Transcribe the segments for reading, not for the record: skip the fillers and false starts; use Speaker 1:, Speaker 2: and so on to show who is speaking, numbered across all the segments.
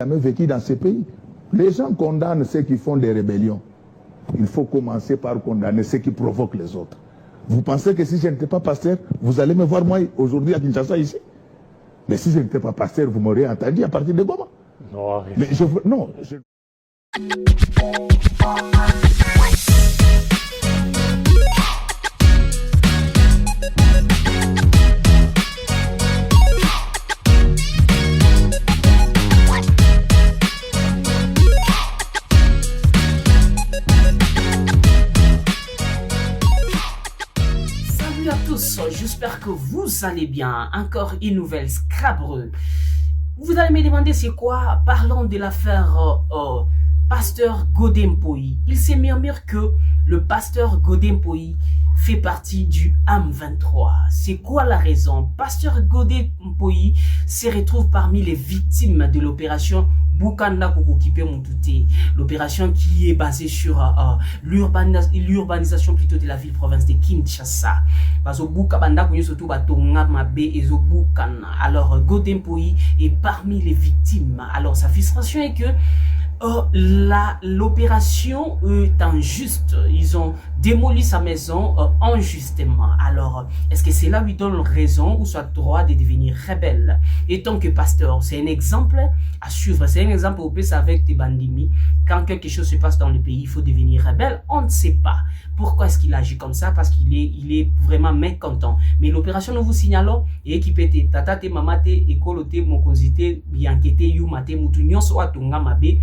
Speaker 1: jamais vécu dans ces pays. Les gens condamnent ceux qui font des rébellions. Il faut commencer par condamner ceux qui provoquent les autres. Vous pensez que si je n'étais pas pasteur, vous allez me voir moi aujourd'hui à Kinshasa ici? Mais si je n'étais pas pasteur, vous m'auriez entendu à partir de Goma.
Speaker 2: Non,
Speaker 1: mais non.
Speaker 3: Salut à tous, j'espère que vous allez bien. Encore une nouvelle Scrabreux. Vous allez me demander c'est quoi? Parlons de l'affaire pasteur Godé Mpoyi. Il s'est murmuré que le pasteur Godé Mpoyi fait partie du AM23. C'est quoi la raison? Pasteur Godé Mpoyi se retrouve parmi les victimes de l'opération Bukanda Kokokipe Moutouté, l'opération qui est basée sur l'urbanisation plutôt de la ville-province de Kinshasa. Parce que Bukabanda Kounyo surtout Batonga Mabe et Zobukana. Alors Godé Mpoyi est parmi les victimes. Alors sa frustration est que l'opération est injuste. Ils ont démoli sa maison injustement. Alors, est-ce que cela lui donne raison ou soit droit de devenir rebelle? Et tant que pasteur, c'est un exemple à suivre. C'est un exemple au plus avec tes bandimi. Quand quelque chose se passe dans le pays, il faut devenir rebelle. On ne sait pas. Pourquoi est-ce qu'il agit comme ça? Parce qu'il est vraiment mécontent. Mais l'opération, nous vous signalons, et équipé tata te mama te école te mokonzite biankete yumate mutunyon so atunga mabe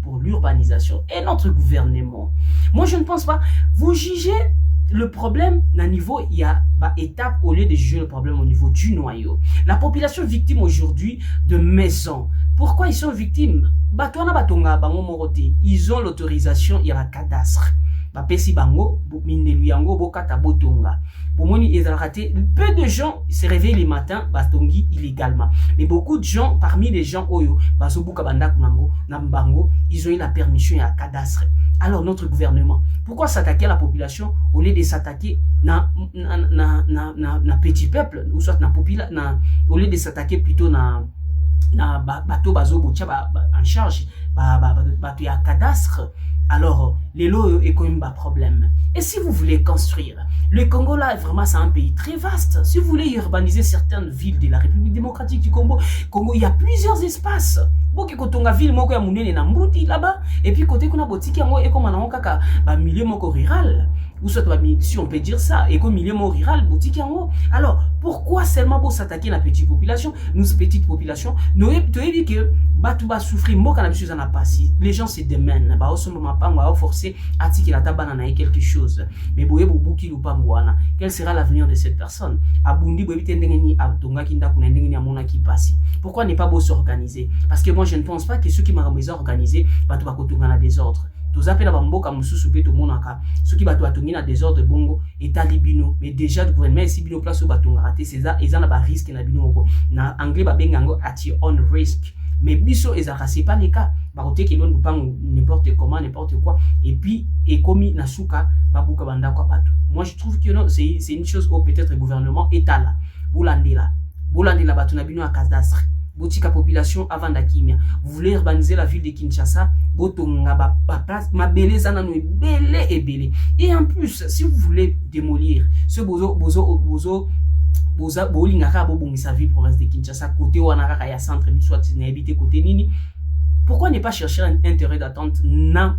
Speaker 3: pour l'urbanisation et notre gouvernement. Moi, je ne pense pas. Vous jugez le problème à niveau, il y a étape au lieu de juger le problème au niveau du noyau. La population victime aujourd'hui de maisons. Pourquoi ils sont victimes? Ils ont l'autorisation, il y a un cadastre. Bapesi bango, mindeluyango, bokata botonga. Bomoni ezalate, peu de gens se réveillent les matins, batongi illégalement. Mais beaucoup de gens, parmi les gens oyo, basobuka banda kunango, nambango, ils ont eu la permission à cadastre. Alors notre gouvernement, pourquoi s'attaquer à la population au lieu de s'attaquer na petit peuple, ou soit au lieu de s'attaquer plutôt na bateau bazo botia en charge, bateau ya cadastre. Alors, les lots est quand même un problème. Et si vous voulez construire, le Congo là, vraiment, c'est un pays très vaste. Si vous voulez urbaniser certaines villes de la République démocratique du Congo, il y a plusieurs espaces. Bon, quand on a ville, moi, il y a Mbouti là-bas. Et puis, côté qu'on a boutique, il y a un milieu rural. Ou soit, si on peut dire ça, et comme milieu rural, boutique en haut. Alors, pourquoi seulement pour s'attaquer à la petite population? Nous, petite population, nous avons dit que Batouba souffrir, moi, quand on a passé, les gens se démènent. Bah, au moment on va forcer à tirer la tabane à quelque chose. Mais boye bobuki lupangwana. Quel sera l'avenir de cette personne? Abundi boye tendengeni abtonga kinda kunendengeni amona qui passe. Pourquoi n'est pas beau s'organiser? Parce que moi, je ne pense pas que ceux qui m'ont organisé, Batouba kotunga na désordre. Tous appels à Bamboka Moussousou Peto Monaka, ceux qui battent à Tongina désordre bongo et talibino, mais déjà le gouvernement si bino place au bâton raté, c'est ça, ils en ont risque na bino na anglais babengango at your own risk. Mais biso ezaka c'est pas le cas. Baroté qui l'on pas n'importe comment, n'importe quoi. Et puis et commis nasuka babuka banda kwa batu. Moi je trouve que non, c'est une chose où peut-être le gouvernement est là. Boulandela batu na bino à cadastre. Botika population avant d'Akimia. Vous voulez urbaniser la ville de Kinshasa, Botonga, place, ma beleza na nous belé et belé. Et en plus, si vous voulez démolir ce bozo bolingaka bobongisa ville province de Kinshasa côté wanaka ya centre soit n'habité côté nini. Pourquoi ne pas chercher un intérêt d'attente na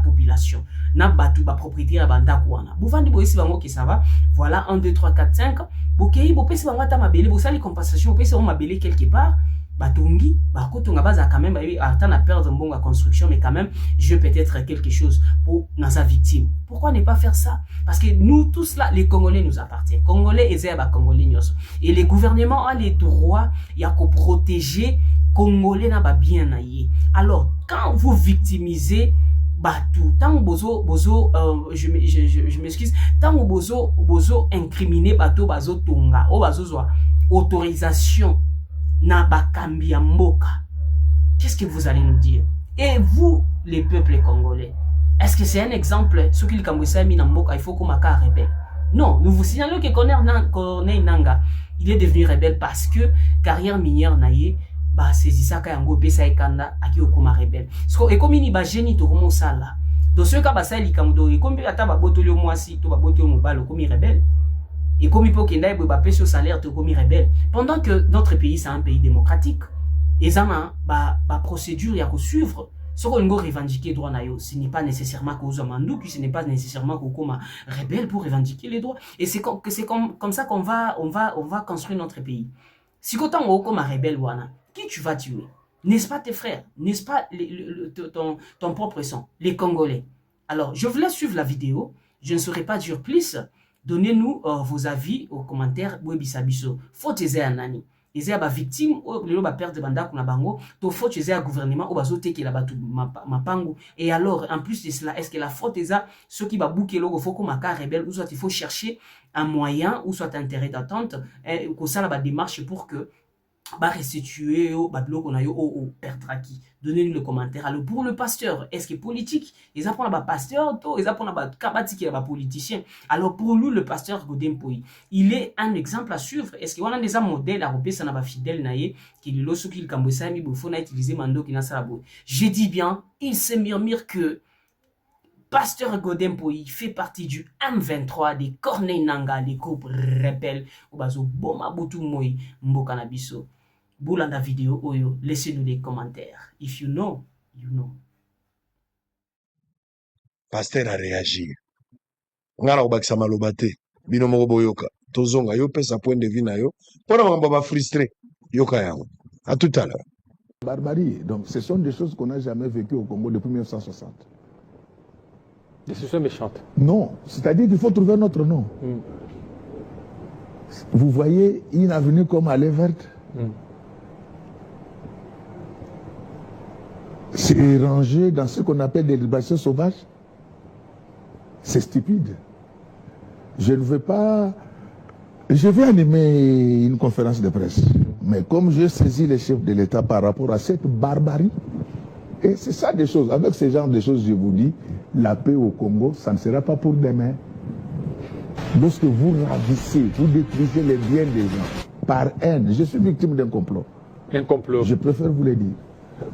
Speaker 3: population, na batu ba propriétaire banda kwana. Bouvandi boyesi bango ki ça va. Voilà 1 2 3 4 5. Bokei bopesi bango ta mabele, bosali compensation, bopesi bango mabele quelque part. Batongi, bakotonga baza quand même attend à perdre un bon à construction, mais quand même je vais peut-être quelque chose pour dans sa victime. Pourquoi ne pas faire ça? Parce que nous tous là, les Congolais nous appartiennent. Congolais et Zéba Congolais nyos. Et les gouvernements ont les droits, il y a qu'à protéger Congolais na ba bien naïe. Alors quand vous victimisez Batou, tant bozo je m'excuse, tant bozo incriminer bateau bazo tonga, o bazo zoa autorisation na bakambi ya mboka. Qu'est-ce que vous allez nous dire? Et vous, les peuples congolais, est-ce que c'est un exemple? Ce qu'il kamboussa mi na mboka, il faut qu'on maka rebelle. Non, nous vous signalons que Corneille Nanga, il est devenu rebelle parce que carrière minière naïe, ba saisissaka yango pesa ekanda aki okoma rebelle. Parce que ekomi ni ba génie to komo sala. Donc ceux ka ba sali kamudo ekomi ata ba botoli o mwasi to ba botoli o mobalo komi rebelle. Ekomi po kenda e ba pesa au salaire to komi rebelle. Pendant que notre pays c'est un pays démocratique, ezana ba procédure ya ko suivre. Ce qu'on doit revendiquer droit nayo, ce n'est pas nécessairement cause mandou, ce n'est pas nécessairement comme rebelle pour revendiquer les droits. Et c'est comme ça qu'on va construire notre pays. Si quand on comme rebelle wana, qui tu vas tuer? N'est-ce pas tes frères? N'est-ce pas ton propre sang, les Congolais? Alors, je vous laisse suivre la vidéo. Je ne saurais pas dire plus. Donnez-nous vos avis aux commentaires. Webisabiso. Faut aider un nani. Ils sont victimes ou ba perte de banda kuna bango to faute chez un gouvernement ou bazote qui la batu mapangu. Et alors en plus de cela, est-ce que la faute est à ceux qui ba bouquer logo faut comme un rebelle ou soit il faut chercher un moyen ou soit intérêt d'attente que ça la démarche pour que ba restituer au badlo qu'on a eu au pertraki. Donnez-nous le commentaire. Alors pour le pasteur, est-ce que politique ils apprennent ba pasteur to ils apprennent ba kabati qui est ba politicien. Alors pour lui le pasteur Godempoy, il est un exemple à suivre. Est-ce qu'on a des modèles à repérer ça na ba fidèle naie qui le loso qui le kambosa mi bofo na utiliser mando qui na salabo. Je dis bien, il se murmure que Pasteur Godempoy fait partie du M23 des Corneille Nanga, les groupes rebelles ou bazo boma butu moi mboka na biso. Boulanda vidéo oyo, laissez-nous des commentaires. If you know, you know.
Speaker 2: Pasteur a réagi. Ngana obakisa maloba te. Bino moko boyoka. Tozonga yo pesa point de vue na yo. Pona mamba ba frustré. Yoka yango. À tout à l'heure.
Speaker 1: Barbarie. Donc ce sont des choses qu'on n'a jamais vécues au Congo depuis 1960.
Speaker 4: Des solutions méchantes.
Speaker 1: Non, c'est-à-dire qu'il faut trouver notre nom. Vous voyez une avenue comme Allée Verte. C'est rangé dans ce qu'on appelle des libérations sauvages. C'est stupide. Je ne veux pas... Je vais animer une conférence de presse. Mais comme je saisis les chefs de l'État par rapport à cette barbarie, et c'est ça des choses. Avec ce genre de choses, je vous dis, la paix au Congo, ça ne sera pas pour demain. Lorsque vous ravissez, vous détruisez les biens des gens par haine. Je suis victime d'un complot.
Speaker 4: Un complot.
Speaker 1: Je préfère vous le dire.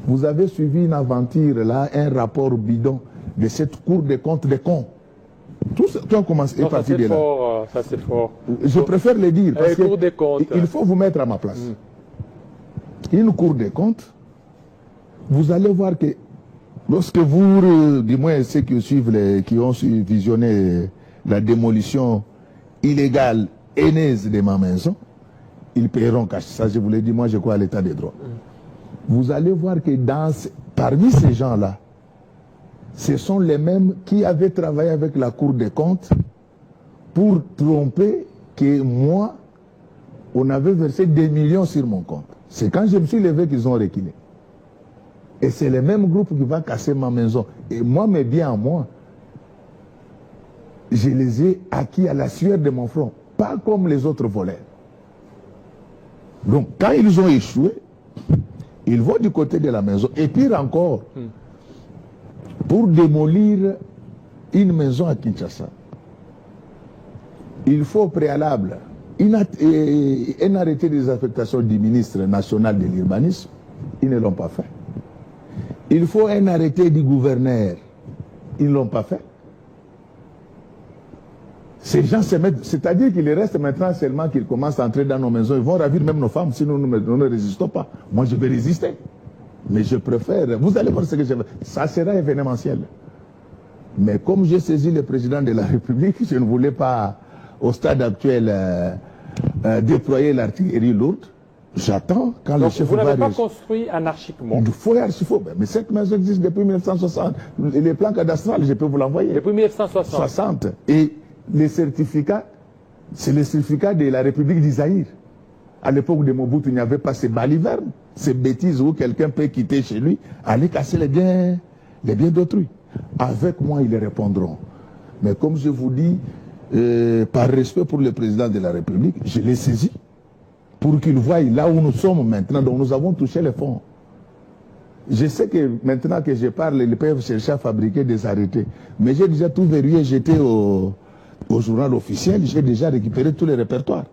Speaker 1: Vous avez suivi une aventure, là, un rapport bidon de cette Cour des comptes des cons. Tout a commencé à partir de là.
Speaker 4: Ça c'est fort.
Speaker 1: Je préfère le dire parce
Speaker 4: Cour des comptes.
Speaker 1: Il faut vous mettre à ma place. Une Cour des comptes, vous allez voir que lorsque vous, du moins ceux qui suivent, qui ont visionné la démolition illégale, haineuse de ma maison, ils paieront cash. Ça, je vous l'ai dit, moi je crois à l'état des droits. Vous allez voir que parmi ces gens-là, ce sont les mêmes qui avaient travaillé avec la Cour des comptes pour tromper que moi, on avait versé des millions sur mon compte. C'est quand je me suis levé qu'ils ont reculé. Et c'est le même groupe qui va casser ma maison. Et moi, mes biens à moi, je les ai acquis à la sueur de mon front. Pas comme les autres voleurs. Donc, quand ils ont échoué, ils vont du côté de la maison. Et pire encore, pour démolir une maison à Kinshasa, il faut au préalable un arrêté des affectations du ministre national de l'urbanisme. Ils ne l'ont pas fait. Il faut un arrêté du gouverneur. Ils ne l'ont pas fait. Ces gens se mettent, c'est-à-dire qu'il reste maintenant seulement qu'ils commencent à entrer dans nos maisons. Ils vont ravir même nos femmes si nous ne résistons pas. Moi, je vais résister. Mais je préfère, vous allez voir ce que je veux. Ça sera événementiel. Mais comme j'ai saisi le président de la République, je ne voulais pas, au stade actuel, déployer l'artillerie lourde. J'attends quand le chef
Speaker 4: vous
Speaker 1: va...
Speaker 4: n'avez pas construit anarchiquement.
Speaker 1: Il faut archi-faux. Mais cette maison existe depuis 1960. Les plans cadastrales, je peux vous l'envoyer.
Speaker 4: Depuis 1960.
Speaker 1: Et les certificats, c'est le certificat de la République d'Isaïr. À l'époque de Mobutu, il n'y avait pas ces balivernes, ces bêtises où quelqu'un peut quitter chez lui, aller casser les biens d'autrui. Avec moi, ils les répondront. Mais comme je vous dis, par respect pour le président de la République, je l'ai saisi pour qu'il voie là où nous sommes maintenant, donc nous avons touché les fonds. Je sais que maintenant que je parle, ils peuvent chercher à fabriquer des arrêtés. Mais j'ai déjà tout verrouillé, j'étais au journal officiel, j'ai déjà récupéré tous les répertoires.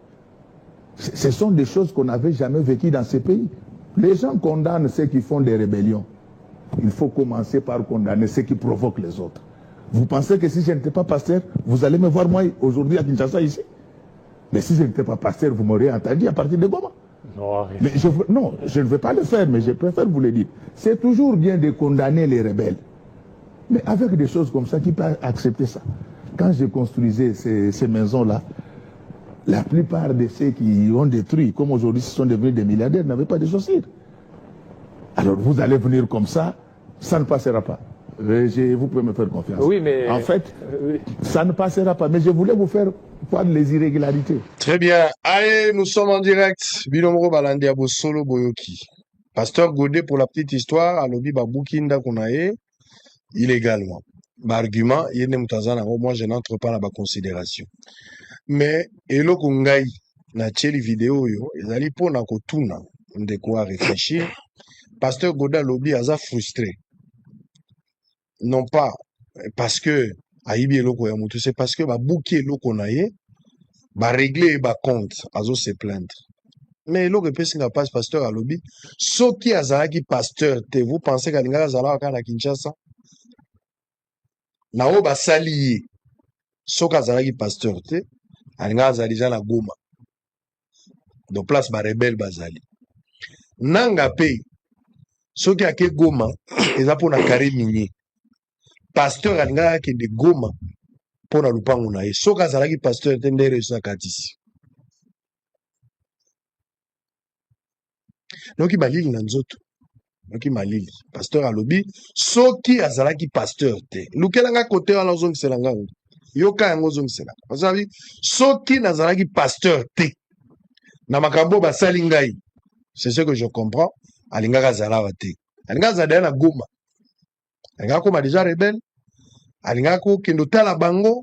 Speaker 1: Ce sont des choses qu'on n'avait jamais vécues dans ces pays. Les gens condamnent ceux qui font des rébellions. Il faut commencer par condamner ceux qui provoquent les autres. Vous pensez que si je n'étais pas pasteur, vous allez me voir moi aujourd'hui à Kinshasa ici? Mais si je n'étais pas pasteur, vous m'auriez entendu à partir de Goma. Mais non, je ne veux pas le faire, mais je préfère vous le dire. C'est toujours bien de condamner les rebelles. Mais avec des choses comme ça, qui peut accepter ça? Quand je construisais ces maisons-là, la plupart de ceux qui ont détruit, comme aujourd'hui, ce sont devenus des milliardaires, n'avaient pas de chaussures. Alors vous allez venir comme ça ne passera pas. Vous pouvez me faire confiance.
Speaker 4: Oui, mais...
Speaker 1: En fait, ça ne passera pas. Mais je voulais vous faire voir les irrégularités.
Speaker 2: Très bien. Allez, nous sommes en direct. Bilomro Balandi Abo Solo Boyoki. Pasteur Godet, pour la petite histoire, à l'obi Baboukinda Konae, illégalement. Argument, moi je n'entre pas dans la considération. Mais, elo kungai, na tcheli vidéo yo, ezali po na kotuna, de quoi réfléchir. Pasteur Godet l'obi aza frustré. Non pas parce que Aïbi eloko ya mutu, c'est parce que ba bouki eloko na ye, ba régler ba compte, azo se plaindre. Mais eloko pesi nga passe pasteur alobi, soki azalaki pasteur te, vous pensez qu'alinga azalaka na Kinshasa? Na o ba sali ye, soki azalaki pasteur te, alinga azalija na Goma. Donc place ba rebelle bazali. Nanga pe, soki ake Goma, eza po na carré minier. Pasteur alinga ke de Goma pour na lupango na ye. Soka azalaki pasteur te ndere sa katisi. Noki malili na nzoto. Noki malili. Pasteur alobi soki azalaki pasteur te. Lukelanga kote wana ozongisela ngo. Yoka yango ozongisela. Ozabi soki nazalaki pasteur te. Na makambo basali ngai. C'est ce que je comprends. Alinga azalawa te. Alinga azadela na Goma. Alinga koma déjà rebelle. Alinga ko kendo tala bango.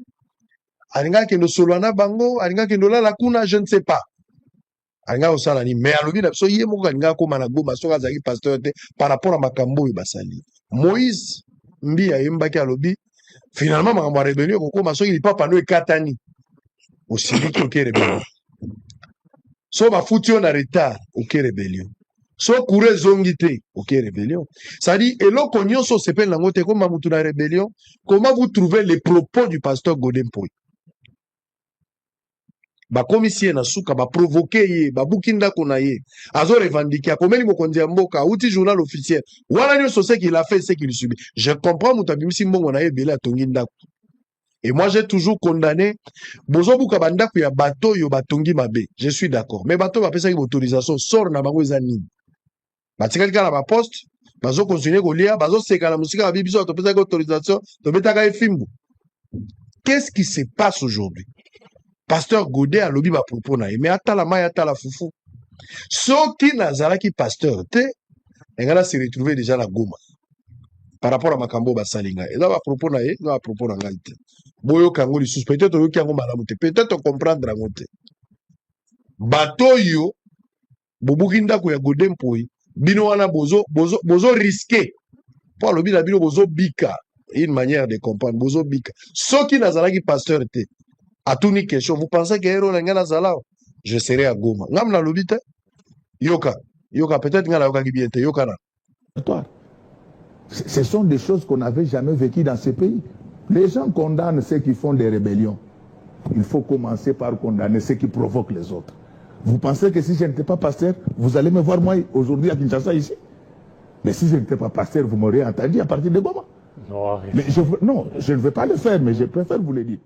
Speaker 2: Alinga kendo solwana bango. Alinga kendo la kuna, je ne sais pas. Alinga osala ni. Mais alobi na biso ye moko alinga koma na Goma soka azaki pasteur te par rapport à makambo basali. Moïse Mbia yembaki alobi finalement makambo rébellion kokoma soki li papa no ekatani. Osili ko ke rébellion. So ba futi on a retard ok rébellion. So courez zongité, ok, rébellion. Ça dit, et l'on connaît son s'appelle la motte comme Mamoutou la rébellion. Comment vous trouvez les propos du pasteur Godempoy? Ba commissaire na souka, ba provoquer ye, ba boukinda konaye, azo revendiquer, comme il mokondi mboka, outil journal officiel. Voilà nous ce qu'il a fait, ce qu'il subit. Je comprends Moutabi Simbongo na ye bela tonginda. Et moi, j'ai toujours condamné. Bozo buka banda kuya bateau yo batongi mabe. Je suis d'accord. Mais bateau va pesa une autorisation sort na bango ezani. Batika kala ba poste, bazo continuer kolia, bazo seka la musique ba biso to pesa une autorisation, to betaka efimbu. Qu'est-ce qui se passe aujourd'hui? Pasteur Godet a lobby ba propos na, mais ata la maille ata la foufou. Soki nazalaki pasteur te, engala se retrouver déjà la Goma. Par rapport à makambo basalinga. Et là ba propos na ye, ba propos na ngalite. Boyo kango li suspecté to yoki yango malamu te. Peut-être comprendre yango te. Bato yo bobukinda ko ya Godempoy, bino wana bozo risqué. Pour lobi la bino bozo bika. Une manière de comprendre bozo bika. Soki nazalaki pasteur te. A tout ni question, vous pensez que héros ngana zalao? Je serai à Goma. Ngam na lobi te. Yoka peut-être ngana yoka bien te yoka na.
Speaker 1: Ce sont des choses qu'on n'avait jamais vécues dans ce pays. Les gens condamnent ceux qui font des rébellions. Il faut commencer par condamner ceux qui provoquent les autres. Vous pensez que si je n'étais pas pasteur, vous allez me voir moi aujourd'hui à Kinshasa ici? Mais si je n'étais pas pasteur, vous m'auriez entendu à partir de Goma.
Speaker 4: Non,
Speaker 1: mais je ne veux pas le faire, mais je préfère vous le dire.